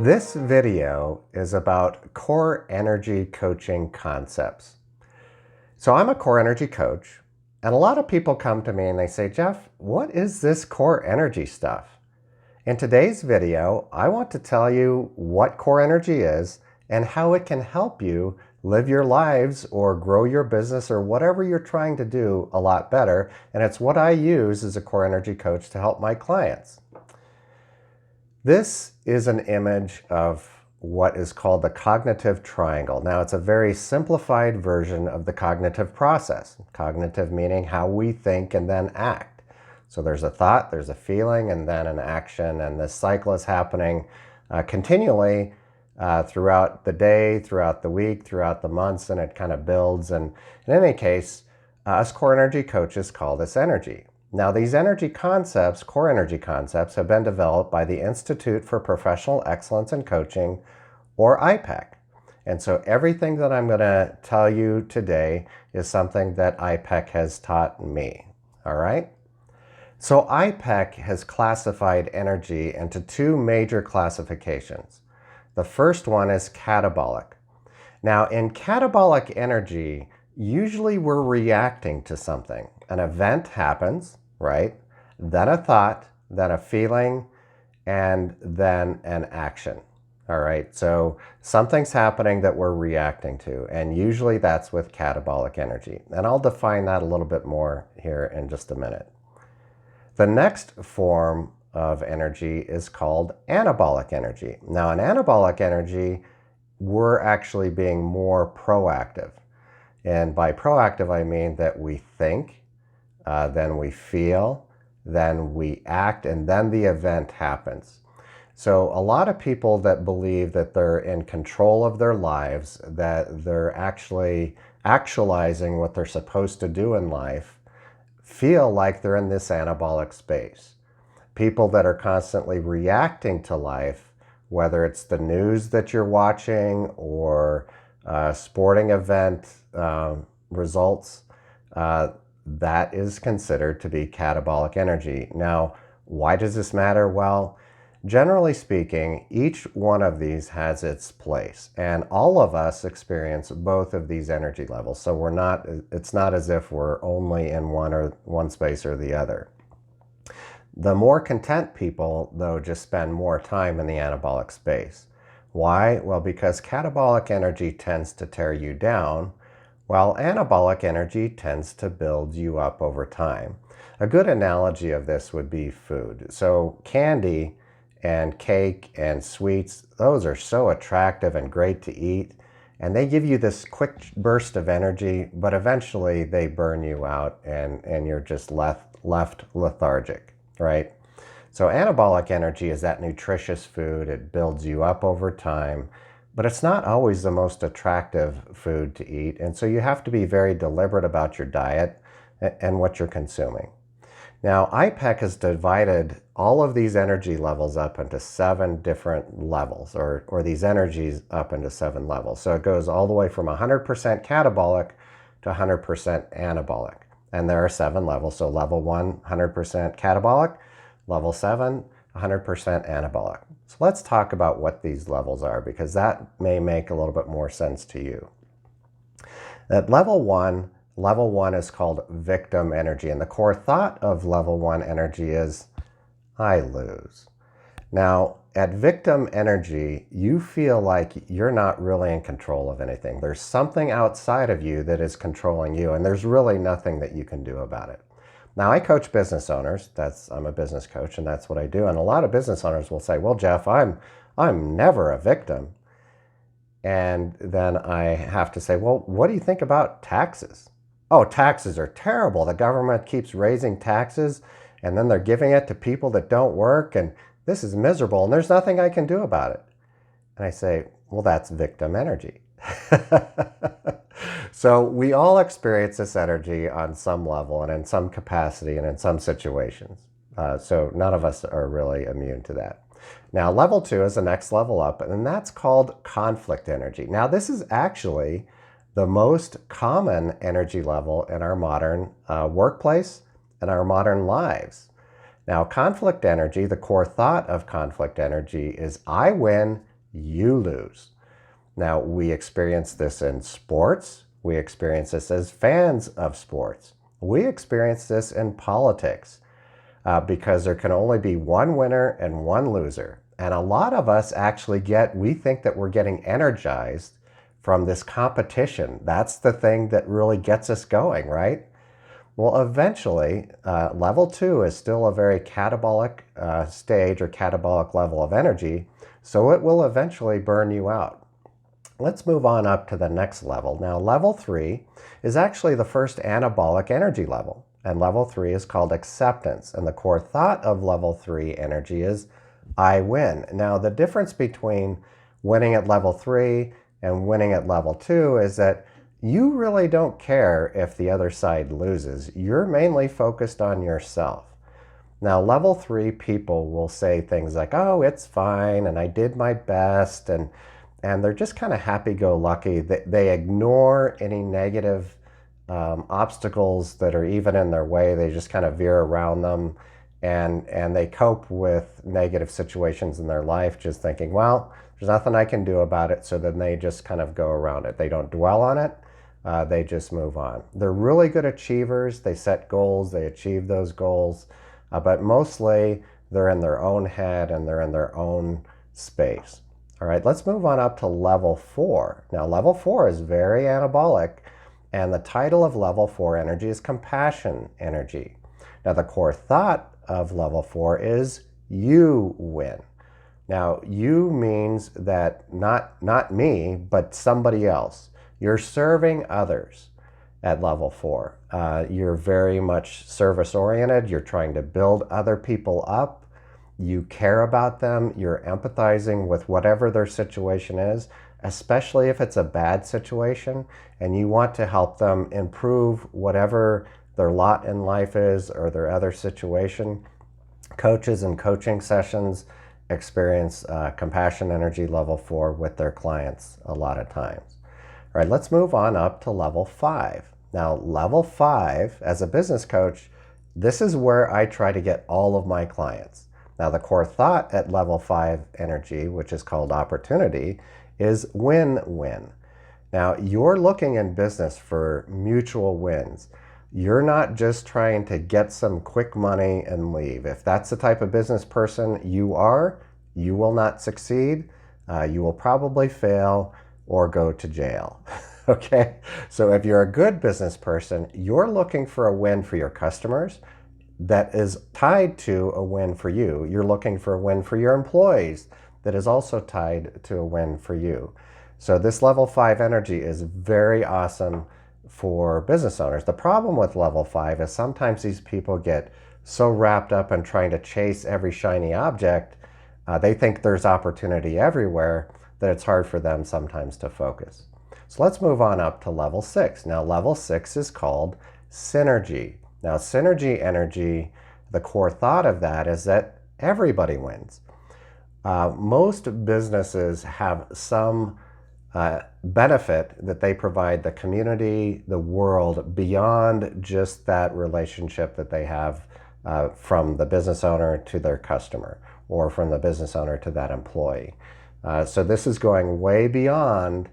This video is about core energy coaching concepts. So I'm a core energy coach, and a lot of people come to me and they say, Jeff, what is this core energy stuff? In today's video, I want to tell you what core energy is and how it can help you live your lives or grow your business or whatever you're trying to do a lot better. And it's what I use as a core energy coach to help my clients. This is an image of what is called the cognitive triangle. Now, it's a very simplified version of the cognitive process. Cognitive meaning how we think and then act. So there's a thought, there's a feeling, and then an action, and this cycle is happening continually throughout the day, throughout the week, throughout the months, and it kind of builds. And in any case, us core energy coaches call this energy. Now, these energy concepts, core energy concepts, have been developed by the Institute for Professional Excellence in Coaching, or IPEC. And so everything that I'm going to tell you today is something that IPEC has taught me. All right? So IPEC has classified energy into two major classifications. The first one is catabolic. Now, in catabolic energy, usually we're reacting to something. An event happens, right? Then a thought, then a feeling, and then an action. All right, so something's happening that we're reacting to, and usually that's with catabolic energy. And I'll define that a little bit more here in just a minute. The next form of energy is called anabolic energy. Now, in anabolic energy, we're actually being more proactive. And by proactive, I mean that we think, then we feel, then we act, and then the event happens. So a lot of people that believe that they're in control of their lives, that they're actually actualizing what they're supposed to do in life, feel like they're in this anabolic space. People that are constantly reacting to life, whether it's the news that you're watching or sporting event results, that is considered to be catabolic energy. Now, why does this matter? Well, generally speaking, each one of these has its place, and all of us experience both of these energy levels. So it's not as if we're only in one space or the other. The more content people, though, just spend more time in the anabolic space. Why? Well, because catabolic energy tends to tear you down, while anabolic energy tends to build you up over time. A good analogy of this would be food. So candy and cake and sweets, those are so attractive and great to eat, and they give you this quick burst of energy, but eventually they burn you out and you're just left lethargic, right? So anabolic energy is that nutritious food. It builds you up over time, but it's not always the most attractive food to eat. And so you have to be very deliberate about your diet and what you're consuming. Now, IPEC has divided all of these energy levels up into 7 different levels, or these energies up into 7 levels. So it goes all the way from 100% catabolic to 100% anabolic. And there are 7 levels. So level 1, 100% catabolic. Level 7, 100% anabolic. So let's talk about what these levels are, because that may make a little bit more sense to you. At level 1 is called victim energy, and the core thought of level 1 energy is, I lose. Now, at victim energy, you feel like you're not really in control of anything. There's something outside of you that is controlling you, and there's really nothing that you can do about it. Now, I coach business owners. I'm a business coach, and that's what I do. And a lot of business owners will say, well, Jeff, I'm never a victim. And then I have to say, well, what do you think about taxes? Oh, taxes are terrible. The government keeps raising taxes, and then they're giving it to people that don't work, and this is miserable, and there's nothing I can do about it. And I say, well, that's victim energy. So we all experience this energy on some level and in some capacity and in some situations. So none of us are really immune to that. Now, level 2 is the next level up, and that's called conflict energy. Now, this is actually the most common energy level in our modern workplace and our modern lives. Now, conflict energy, the core thought of conflict energy is I win you lose. Now, we experience this in sports. We experience this as fans of sports. We experience this in politics because there can only be one winner and one loser. And a lot of us actually we think that we're getting energized from this competition. That's the thing that really gets us going, right? Well, eventually, level 2 is still a very catabolic stage or catabolic level of energy, so it will eventually burn you out. Let's move on up to the next level. Now, level 3 is actually the first anabolic energy level, and level 3 is called acceptance, and the core thought of level 3 energy is, I win. Now, the difference between winning at level 3 and winning at level 2 is that you really don't care if the other side loses. You're mainly focused on yourself. Now, level 3 people will say things like, oh, it's fine, and I did my best, and they're just kind of happy-go-lucky. They ignore any negative obstacles that are even in their way. They just kind of veer around them, and they cope with negative situations in their life just thinking, well, there's nothing I can do about it, so then they just kind of go around it. They don't dwell on it. They just move on. They're really good achievers. They set goals. They achieve those goals. But mostly they're in their own head and they're in their own space. All right, let's move on up to level 4. Now, level 4 is very anabolic, and the title of level 4 energy is compassion energy. Now, the core thought of level 4 is you win. Now, you means that not me, but somebody else. You're serving others at level 4. You're very much service-oriented. You're trying to build other people up. You care about them. You're empathizing with whatever their situation is, especially if it's a bad situation, and you want to help them improve whatever their lot in life is or their other situation. Coaches and coaching sessions experience compassion energy level 4 with their clients a lot of times. All right, let's move on up to level 5. Now, level 5, as a business coach, this is where I try to get all of my clients. Now, the core thought at level 5 energy, which is called opportunity, is win-win. Now, you're looking in business for mutual wins. You're not just trying to get some quick money and leave. If that's the type of business person you are, you will not succeed. You will probably fail or go to jail. Okay? So if you're a good business person, you're looking for a win for your customers that is tied to a win for you. You're looking for a win for your employees that is also tied to a win for you. So this level 5 energy is very awesome for business owners. The problem with level 5 is sometimes these people get so wrapped up in trying to chase every shiny object, they think there's opportunity everywhere, that it's hard for them sometimes to focus. So let's move on up to level 6. Now, level 6 is called synergy. Now, synergy energy, the core thought of that is that everybody wins. Most businesses have some benefit that they provide the community, the world, beyond just that relationship that they have from the business owner to their customer, or from the business owner to that employee. So this is going way beyond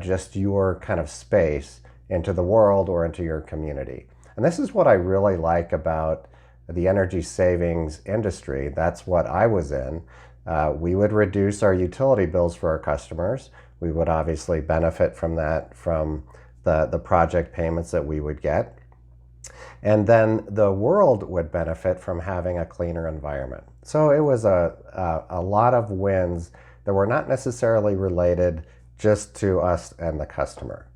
just your kind of space into the world or into your community. And this is what I really like about the energy savings industry. That's what I was in. We would reduce our utility bills for our customers. We would obviously benefit from that, from the project payments that we would get. And then the world would benefit from having a cleaner environment. So it was a lot of wins that were not necessarily related just to us and the customer.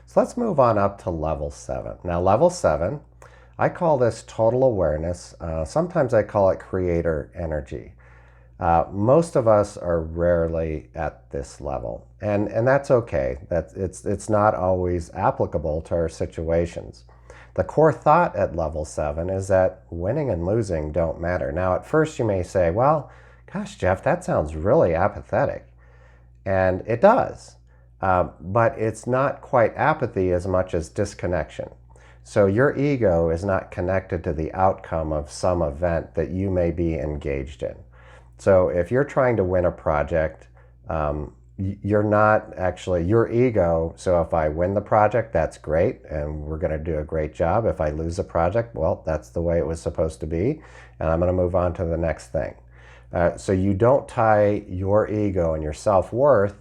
So let's move on up to level 7. Now, level 7, I call this total awareness. Sometimes I call it creator energy. Most of us are rarely at this level, and that's okay. It's not always applicable to our situations. The core thought at level 7 is that winning and losing don't matter. Now, at first you may say, well, gosh, Jeff, that sounds really apathetic. And it does, but it's not quite apathy as much as disconnection. So your ego is not connected to the outcome of some event that you may be engaged in. So if you're trying to win a project, You're not actually your ego. So if I win the project, that's great, and we're going to do a great job. If I lose a project, well, that's the way it was supposed to be, and I'm going to move on to the next thing. So you don't tie your ego and your self-worth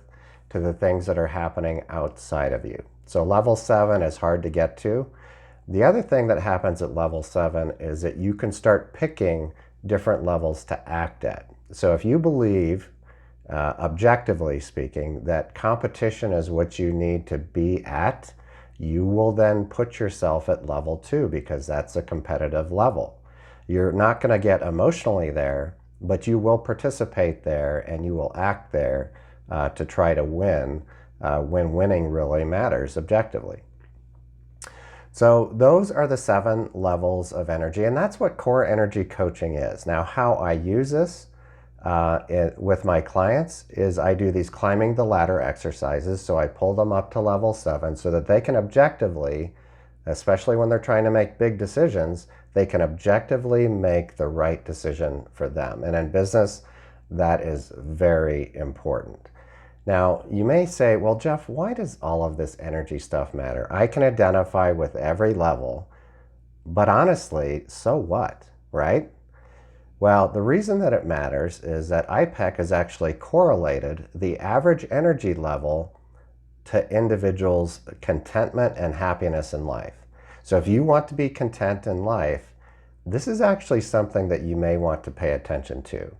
to the things that are happening outside of you. So level 7 is hard to get to. The other thing that happens at level 7 is that you can start picking different levels to act at. So if you believe, objectively speaking, that competition is what you need to be at, you will then put yourself at level 2 because that's a competitive level. You're not going to get emotionally there, but you will participate there and you will act there to try to win when winning really matters objectively. So those are the 7 levels of energy, and that's what core energy coaching is. Now, how I use this with my clients is I do these climbing the ladder exercises. So I pull them up to level 7 so that they can objectively, especially when they're trying to make big decisions, they can objectively make the right decision for them. And in business, that is very important. Now, you may say, well, Jeff, why does all of this energy stuff matter? I can identify with every level, but honestly, so what, right? Well, the reason that it matters is that IPEC has actually correlated the average energy level to individuals' contentment and happiness in life. So if you want to be content in life, this is actually something that you may want to pay attention to.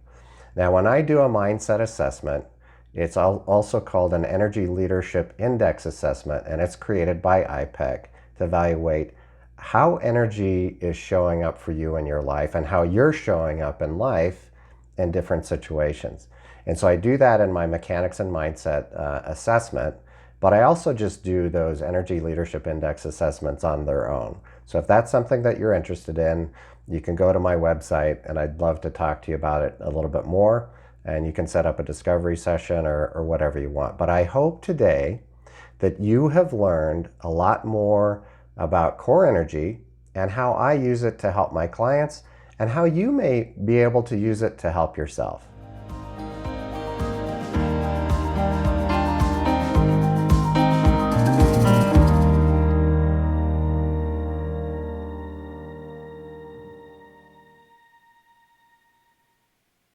Now, when I do a mindset assessment, it's also called an Energy Leadership Index assessment, and it's created by IPEC to evaluate how energy is showing up for you in your life and how you're showing up in life in different situations. And so I do that in my mechanics and mindset assessment, but I also just do those Energy Leadership Index assessments on their own. So if that's something that you're interested in, you can go to my website, and I'd love to talk to you about it a little bit more, and you can set up a discovery session or whatever you want. But I hope today that you have learned a lot more about core energy and how I use it to help my clients and how you may be able to use it to help yourself.